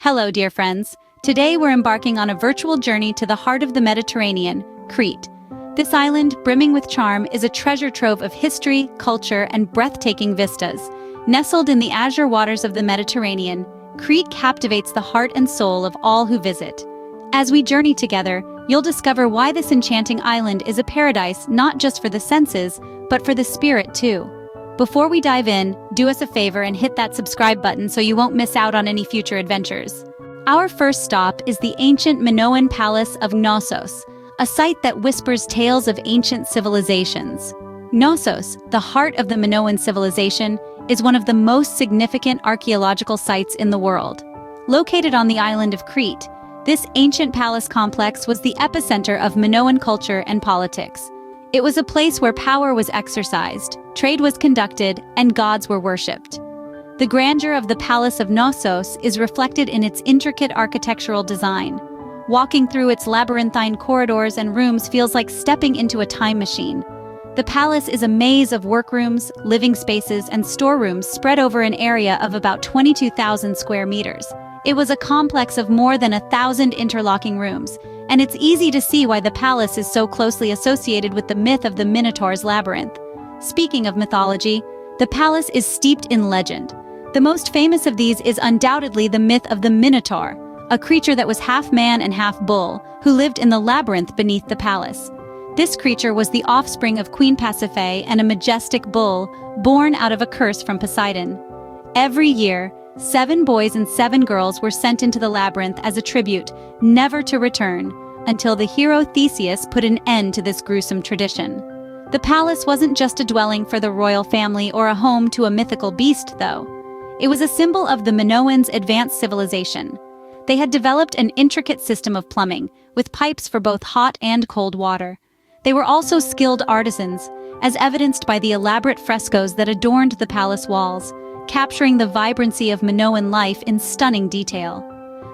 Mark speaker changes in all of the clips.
Speaker 1: Hello, dear friends. Today we're embarking on a virtual journey to the heart of the Mediterranean, Crete. This island, brimming with charm, is a treasure trove of history, culture, and breathtaking vistas. Nestled in the azure waters of the Mediterranean, Crete captivates the heart and soul of all who visit. As we journey together, you'll discover why this enchanting island is a paradise not just for the senses, but for the spirit too. Before we dive in, do us a favor and hit that subscribe button so you won't miss out on any future adventures. Our first stop is the ancient Minoan palace of Knossos, a site that whispers tales of ancient civilizations. Knossos, the heart of the Minoan civilization, is one of the most significant archaeological sites in the world. Located on the island of Crete, this ancient palace complex was the epicenter of Minoan culture and politics. It was a place where power was exercised, trade was conducted, and gods were worshipped. The grandeur of the Palace of Knossos is reflected in its intricate architectural design. Walking through its labyrinthine corridors and rooms feels like stepping into a time machine. The palace is a maze of workrooms, living spaces, and storerooms spread over an area of about 22,000 square meters. It was a complex of more than 1,000 interlocking rooms, and it's easy to see why the palace is so closely associated with the myth of the Minotaur's labyrinth. Speaking of mythology, the palace is steeped in legend. The most famous of these is undoubtedly the myth of the Minotaur, a creature that was half man and half bull, who lived in the labyrinth beneath the palace. This creature was the offspring of Queen Pasiphae and a majestic bull, born out of a curse from Poseidon. Every year, 7 boys and 7 girls were sent into the labyrinth as a tribute, never to return, until the hero Theseus put an end to this gruesome tradition. The palace wasn't just a dwelling for the royal family or a home to a mythical beast, though. It was a symbol of the Minoans' advanced civilization. They had developed an intricate system of plumbing, with pipes for both hot and cold water. They were also skilled artisans, as evidenced by the elaborate frescoes that adorned the palace walls, capturing the vibrancy of Minoan life in stunning detail.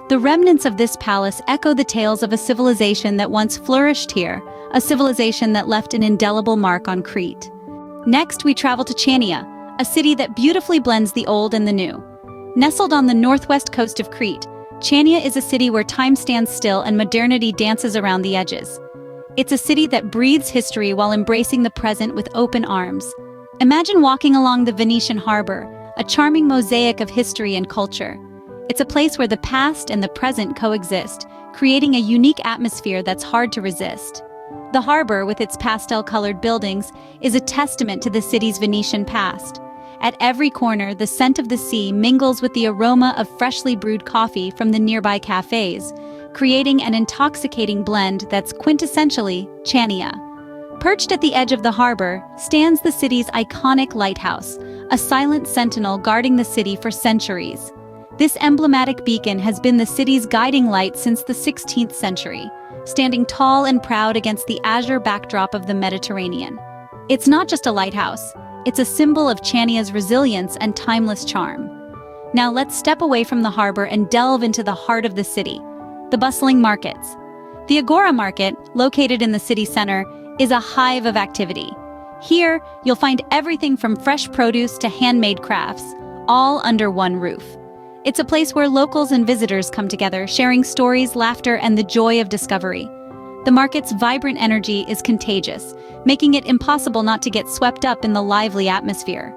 Speaker 1: The remnants of this palace echo the tales of a civilization that once flourished here, a civilization that left an indelible mark on Crete. Next, we travel to Chania, a city that beautifully blends the old and the new. Nestled on the northwest coast of Crete, Chania is a city where time stands still and modernity dances around the edges. It's a city that breathes history while embracing the present with open arms. Imagine walking along the Venetian harbor, a charming mosaic of history and culture. It's a place where the past and the present coexist, creating a unique atmosphere that's hard to resist. The harbor, with its pastel-colored buildings, is a testament to the city's Venetian past. At every corner, the scent of the sea mingles with the aroma of freshly brewed coffee from the nearby cafes, creating an intoxicating blend that's quintessentially Chania. Perched at the edge of the harbor stands the city's iconic lighthouse, a silent sentinel guarding the city for centuries. This emblematic beacon has been the city's guiding light since the 16th century, standing tall and proud against the azure backdrop of the Mediterranean. It's not just a lighthouse, it's a symbol of Chania's resilience and timeless charm. Now let's step away from the harbor and delve into the heart of the city, the bustling markets. The Agora Market, located in the city center, is a hive of activity. Here, you'll find everything from fresh produce to handmade crafts, all under one roof. It's a place where locals and visitors come together, sharing stories, laughter, and the joy of discovery. The market's vibrant energy is contagious, making it impossible not to get swept up in the lively atmosphere.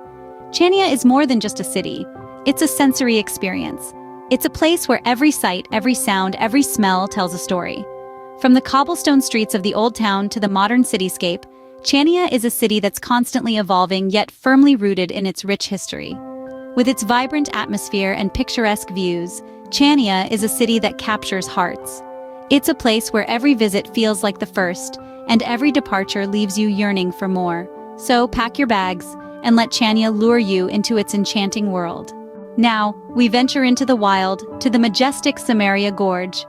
Speaker 1: Chania is more than just a city. It's a sensory experience. It's a place where every sight, every sound, every smell tells a story. From the cobblestone streets of the Old Town to the modern cityscape, Chania is a city that's constantly evolving yet firmly rooted in its rich history. With its vibrant atmosphere and picturesque views, Chania is a city that captures hearts. It's a place where every visit feels like the first, and every departure leaves you yearning for more. So pack your bags and let Chania lure you into its enchanting world. Now, we venture into the wild, to the majestic Samaria Gorge.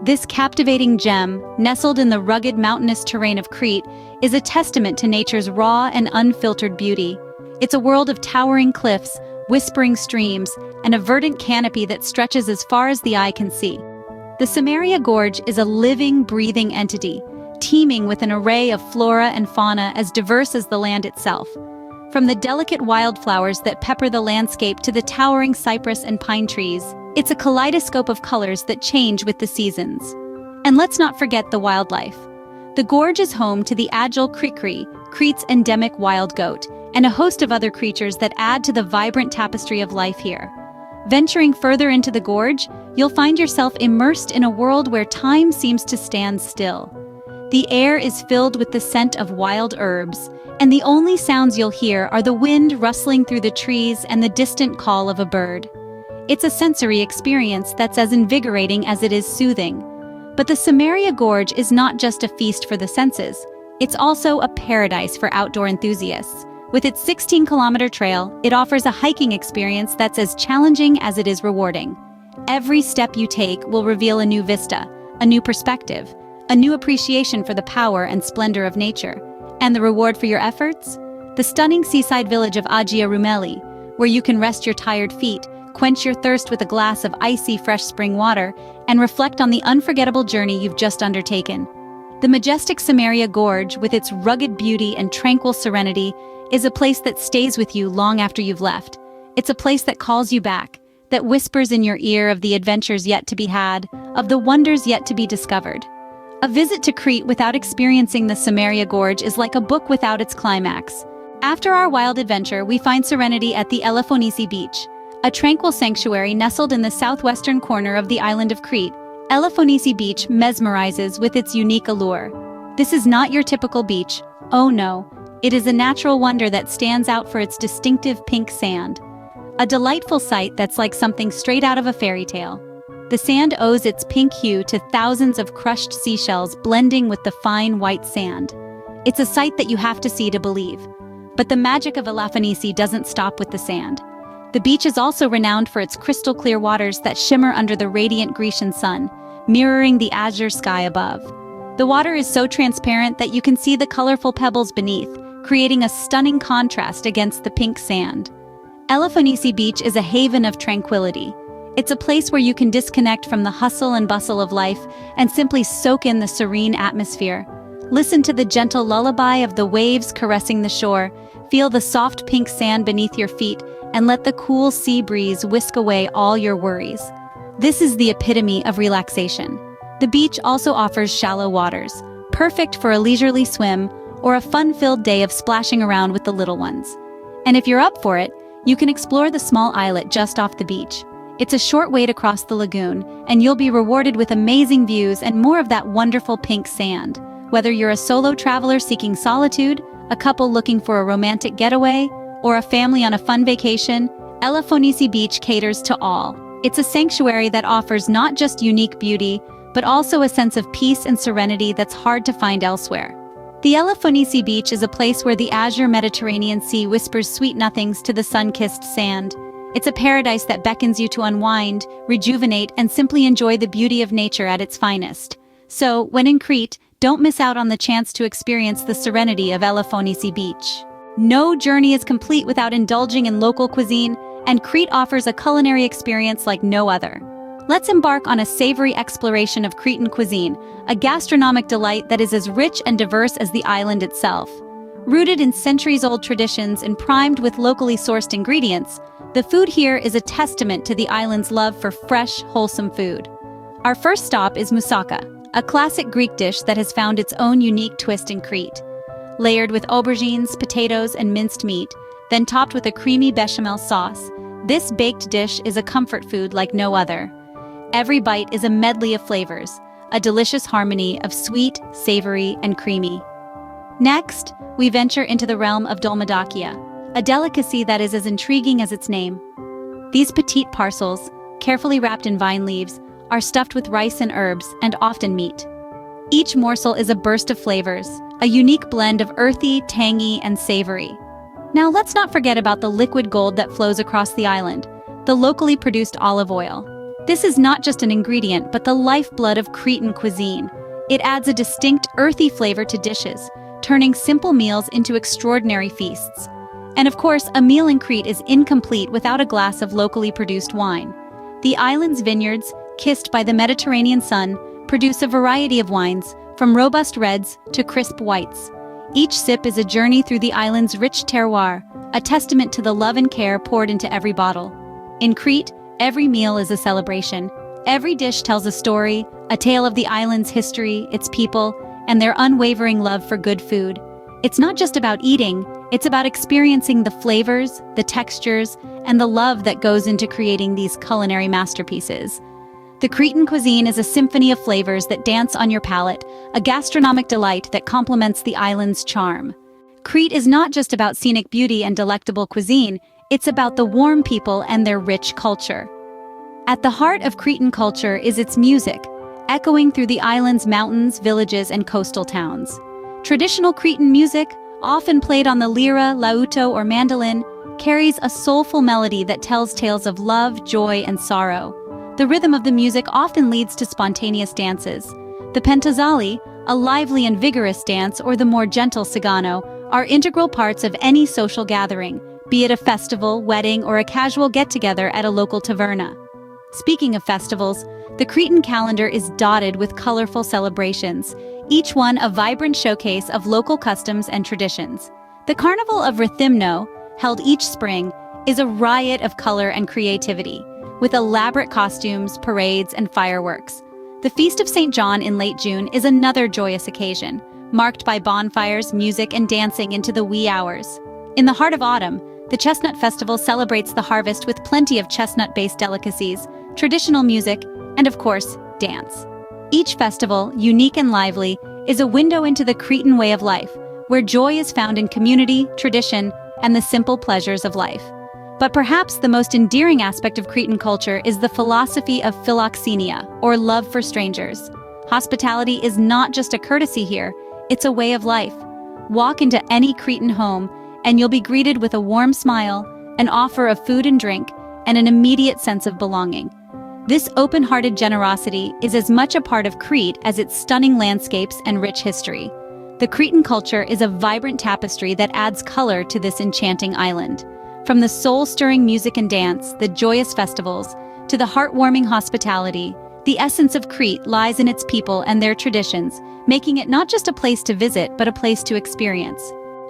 Speaker 1: This captivating gem, nestled in the rugged mountainous terrain of Crete, is a testament to nature's raw and unfiltered beauty. It's a world of towering cliffs, whispering streams, and a verdant canopy that stretches as far as the eye can see. The Samaria Gorge is a living, breathing entity, teeming with an array of flora and fauna as diverse as the land itself. From the delicate wildflowers that pepper the landscape to the towering cypress and pine trees, It's a kaleidoscope of colors that change with the seasons. And let's not forget the wildlife. The gorge is home to the agile krikri, Crete's endemic wild goat, and a host of other creatures that add to the vibrant tapestry of life here. Venturing further into the gorge, you'll find yourself immersed in a world where time seems to stand still. The air is filled with the scent of wild herbs, and the only sounds you'll hear are the wind rustling through the trees and the distant call of a bird. It's a sensory experience that's as invigorating as it is soothing. But the Samaria Gorge is not just a feast for the senses. It's also a paradise for outdoor enthusiasts. With its 16-kilometer trail, it offers a hiking experience that's as challenging as it is rewarding. Every step you take will reveal a new vista, a new perspective, a new appreciation for the power and splendor of nature. And the reward for your efforts? The stunning seaside village of Agia Rumeli, where you can rest your tired feet, quench your thirst with a glass of icy fresh spring water, and reflect on the unforgettable journey you've just undertaken. The majestic Samaria Gorge, with its rugged beauty and tranquil serenity, is a place that stays with you long after you've left. It's a place that calls you back, that whispers in your ear of the adventures yet to be had, of the wonders yet to be discovered. A visit to Crete without experiencing the Samaria Gorge is like a book without its climax. After our wild adventure, we find serenity at the Elafonissi beach, a tranquil sanctuary nestled in the southwestern corner of the island of Crete. Elafonissi Beach mesmerizes with its unique allure. This is not your typical beach. Oh no, it is a natural wonder that stands out for its distinctive pink sand. A delightful sight that's like something straight out of a fairy tale. The sand owes its pink hue to thousands of crushed seashells blending with the fine white sand. It's a sight that you have to see to believe. But the magic of Elafonissi doesn't stop with the sand. The beach is also renowned for its crystal-clear waters that shimmer under the radiant Grecian sun, mirroring the azure sky above. The water is so transparent that you can see the colorful pebbles beneath, creating a stunning contrast against the pink sand. Elafonissi Beach is a haven of tranquility. It's a place where you can disconnect from the hustle and bustle of life and simply soak in the serene atmosphere. Listen to the gentle lullaby of the waves caressing the shore, feel the soft pink sand beneath your feet, and let the cool sea breeze whisk away all your worries. This is the epitome of relaxation. The beach also offers shallow waters, perfect for a leisurely swim or a fun-filled day of splashing around with the little ones. And if you're up for it, you can explore the small islet just off the beach. It's a short wait across the lagoon, and you'll be rewarded with amazing views and more of that wonderful pink sand. Whether you're a solo traveler seeking solitude, a couple looking for a romantic getaway, or a family on a fun vacation, Elafonissi Beach caters to all. It's a sanctuary that offers not just unique beauty, but also a sense of peace and serenity that's hard to find elsewhere. The Elafonissi Beach is a place where the azure Mediterranean Sea whispers sweet nothings to the sun-kissed sand. It's a paradise that beckons you to unwind, rejuvenate, and simply enjoy the beauty of nature at its finest. So, when in Crete, don't miss out on the chance to experience the serenity of Elafonissi Beach. No journey is complete without indulging in local cuisine, and Crete offers a culinary experience like no other. Let's embark on a savory exploration of Cretan cuisine, a gastronomic delight that is as rich and diverse as the island itself. Rooted in centuries-old traditions and primed with locally sourced ingredients, the food here is a testament to the island's love for fresh, wholesome food. Our first stop is moussaka, a classic Greek dish that has found its own unique twist in Crete. Layered with aubergines, potatoes, and minced meat, then topped with a creamy bechamel sauce, this baked dish is a comfort food like no other. Every bite is a medley of flavors, a delicious harmony of sweet, savory, and creamy. Next, we venture into the realm of dolmadakia, a delicacy that is as intriguing as its name. These petite parcels, carefully wrapped in vine leaves, are stuffed with rice and herbs, and often meat. Each morsel is a burst of flavors, a unique blend of earthy, tangy, and savory. Now let's not forget about the liquid gold that flows across the island, the locally produced olive oil. This is not just an ingredient, but the lifeblood of Cretan cuisine. It adds a distinct, earthy flavor to dishes, turning simple meals into extraordinary feasts. And of course, a meal in Crete is incomplete without a glass of locally produced wine. The island's vineyards, kissed by the Mediterranean sun, produce a variety of wines, from robust reds to crisp whites. Each sip is a journey through the island's rich terroir, a testament to the love and care poured into every bottle. In Crete, every meal is a celebration. Every dish tells a story, a tale of the island's history, its people, and their unwavering love for good food. It's not just about eating, it's about experiencing the flavors, the textures, and the love that goes into creating these culinary masterpieces. The Cretan cuisine is a symphony of flavors that dance on your palate, a gastronomic delight that complements the island's charm. Crete is not just about scenic beauty and delectable cuisine, it's about the warm people and their rich culture. At the heart of Cretan culture is its music, echoing through the island's mountains, villages, and coastal towns. Traditional Cretan music, often played on the lira, lauto, or mandolin, carries a soulful melody that tells tales of love, joy, and sorrow. The rhythm of the music often leads to spontaneous dances. The pentazali, a lively and vigorous dance, or the more gentle cigano, are integral parts of any social gathering, be it a festival, wedding, or a casual get-together at a local taverna. Speaking of festivals, the Cretan calendar is dotted with colorful celebrations, each one a vibrant showcase of local customs and traditions. The Carnival of Rethymno, held each spring, is a riot of color and creativity, with elaborate costumes, parades, and fireworks. The Feast of St. John in late June is another joyous occasion, marked by bonfires, music, and dancing into the wee hours. In the heart of autumn, the Chestnut Festival celebrates the harvest with plenty of chestnut-based delicacies, traditional music, and of course, dance. Each festival, unique and lively, is a window into the Cretan way of life, where joy is found in community, tradition, and the simple pleasures of life. But perhaps the most endearing aspect of Cretan culture is the philosophy of philoxenia, or love for strangers. Hospitality is not just a courtesy here, it's a way of life. Walk into any Cretan home, and you'll be greeted with a warm smile, an offer of food and drink, and an immediate sense of belonging. This open-hearted generosity is as much a part of Crete as its stunning landscapes and rich history. The Cretan culture is a vibrant tapestry that adds color to this enchanting island. From the soul-stirring music and dance, the joyous festivals, to the heartwarming hospitality, the essence of Crete lies in its people and their traditions, making it not just a place to visit, but a place to experience.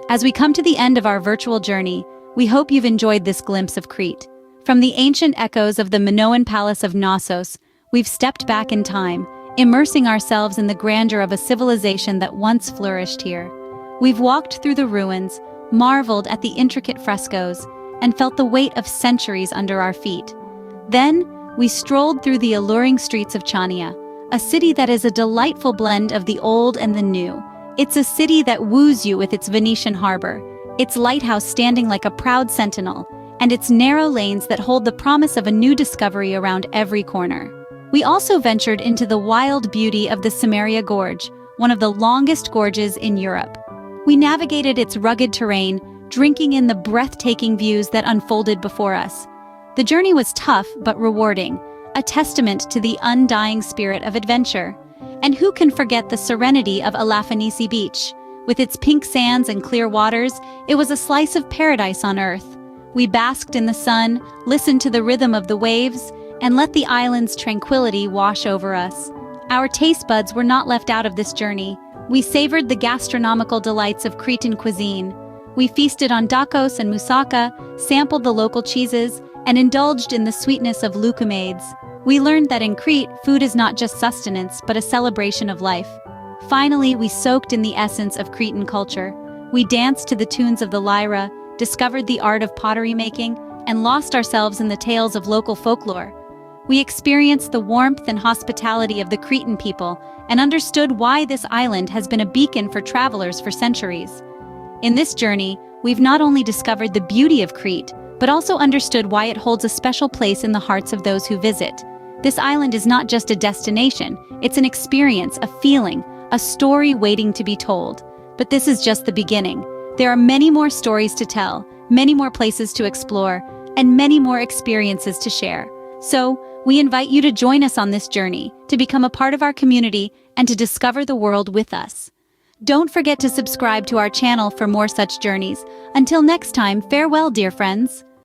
Speaker 1: As we come to the end of our virtual journey, we hope you've enjoyed this glimpse of Crete. From the ancient echoes of the Minoan palace of Knossos, we've stepped back in time, immersing ourselves in the grandeur of a civilization that once flourished here. We've walked through the ruins, marveled at the intricate frescoes, and felt the weight of centuries under our feet. Then, we strolled through the alluring streets of Chania, a city that is a delightful blend of the old and the new. It's a city that woos you with its Venetian harbor, its lighthouse standing like a proud sentinel, and its narrow lanes that hold the promise of a new discovery around every corner. We also ventured into the wild beauty of the Samaria Gorge, one of the longest gorges in Europe. We navigated its rugged terrain, drinking in the breathtaking views that unfolded before us. The journey was tough but rewarding, a testament to the undying spirit of adventure. And who can forget the serenity of Elafonissi beach? With its pink sands and clear waters, it was a slice of paradise on earth. We basked in the sun, listened to the rhythm of the waves, and let the island's tranquility wash over us. Our taste buds were not left out of this journey. We savored the gastronomical delights of Cretan cuisine. We feasted on dakos and moussaka, sampled the local cheeses, and indulged in the sweetness of lucumades. We learned that in Crete, food is not just sustenance, but a celebration of life. Finally, we soaked in the essence of Cretan culture. We danced to the tunes of the lyra, discovered the art of pottery making, and lost ourselves in the tales of local folklore. We experienced the warmth and hospitality of the Cretan people and understood why this island has been a beacon for travelers for centuries. In this journey, we've not only discovered the beauty of Crete, but also understood why it holds a special place in the hearts of those who visit. This island is not just a destination, it's an experience, a feeling, a story waiting to be told. But this is just the beginning. There are many more stories to tell, many more places to explore, and many more experiences to share. So, we invite you to join us on this journey, to become a part of our community, and to discover the world with us. Don't forget to subscribe to our channel for more such journeys. Until next time, farewell, dear friends.